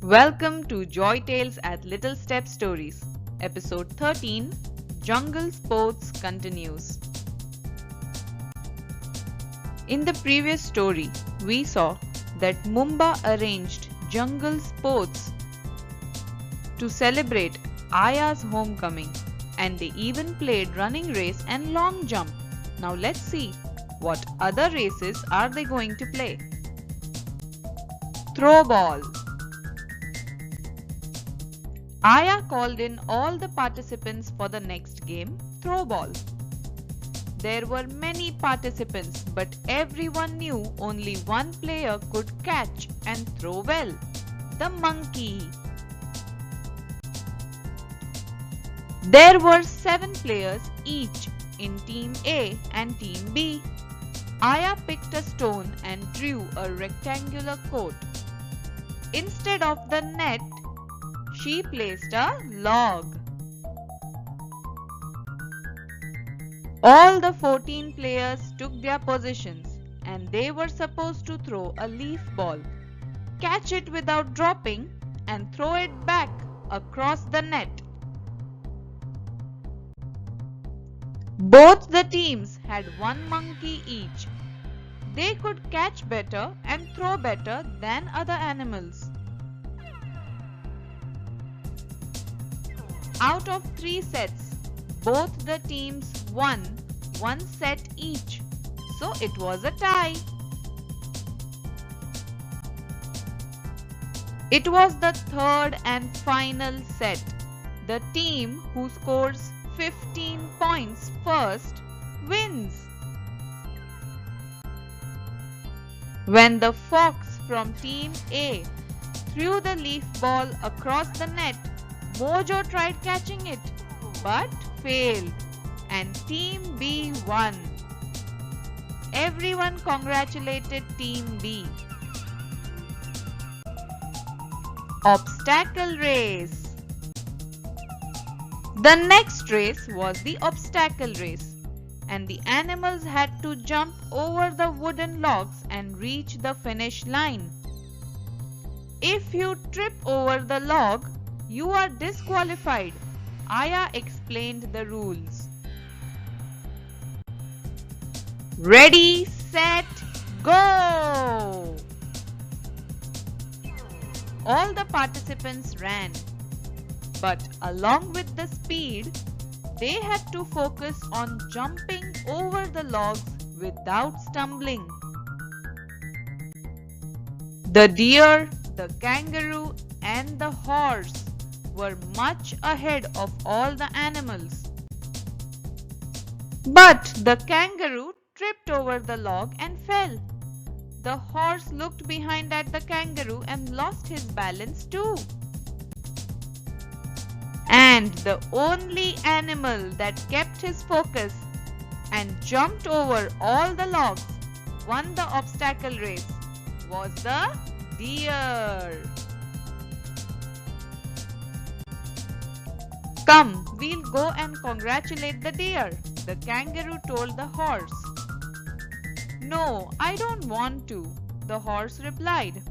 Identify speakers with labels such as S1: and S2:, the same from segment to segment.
S1: Welcome to Joy Tales at Little Step Stories. Episode 13, Jungle Sports continues. In the previous story, we saw that Mumba arranged jungle sports to celebrate Aya's homecoming, and they even played running race and long jump. Now let's see what other races are they going to play. Throw ball. Aya called in all the participants for the next game, throw ball. There were many participants, but everyone knew only one player could catch and throw well, the monkey. There were 7 players each in Team A and Team B. Aya picked a stone and drew a rectangular court. Instead of the net, she placed a log. All the 14 players took their positions and they were supposed to throw a leaf ball, catch it without dropping and throw it back across the net. Both the teams had one monkey each. They could catch better and throw better than other animals. Out of 3 sets, both the teams won 1 set each, so it was a tie. It was the third and final set. The team who scores 15 points first wins. When the fox from Team A threw the leaf ball across the net, Mojo tried catching it, but failed, and Team B won. Everyone congratulated Team B. Obstacle race. The next race was the obstacle race, and the animals had to jump over the wooden logs and reach the finish line. If you trip over the log, you are disqualified. Aya explained the rules. Ready, set, go! All the participants ran, but along with the speed, they had to focus on jumping over the logs without stumbling. The deer, the kangaroo, and the horse were much ahead of all the animals. But the kangaroo tripped over the log and fell. The horse looked behind at the kangaroo and lost his balance too. And the only animal that kept his focus and jumped over all the logs, won the obstacle race, was the deer. Come, we'll go and congratulate the deer, the kangaroo told the horse. No, I don't want to, the horse replied.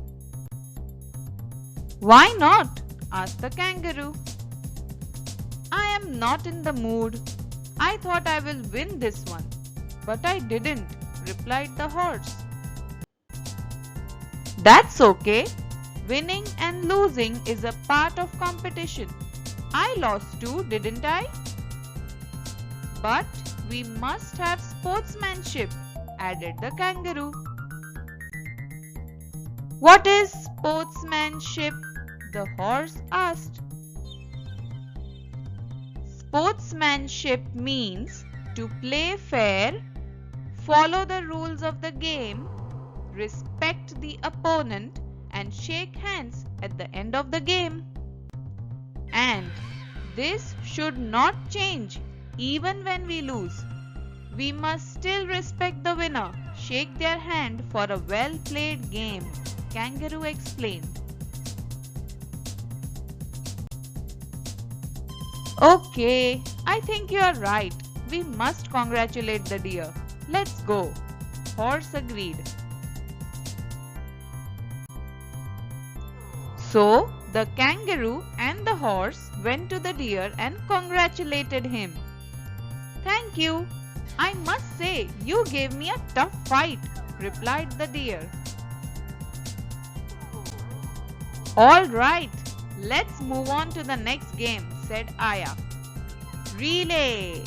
S1: Why not? Asked the kangaroo. I am not in the mood. I thought I will win this one, but I didn't, replied the horse. That's okay. Winning and losing is a part of competition. I lost too, didn't I? But we must have sportsmanship, added the kangaroo. What is sportsmanship? The horse asked. Sportsmanship means to play fair, follow the rules of the game, respect the opponent, and shake hands at the end of the game. And this should not change even when we lose. We must still respect the winner, shake their hand for a well-played game, Kangaroo explained. Okay, I think you are right. We must congratulate the deer. Let's go. Horse agreed. So The kangaroo and the horse went to the deer and congratulated him. "Thank you. I must say you gave me a tough fight," replied the deer. "All right, let's move on to the next game," said Aya. "Relay."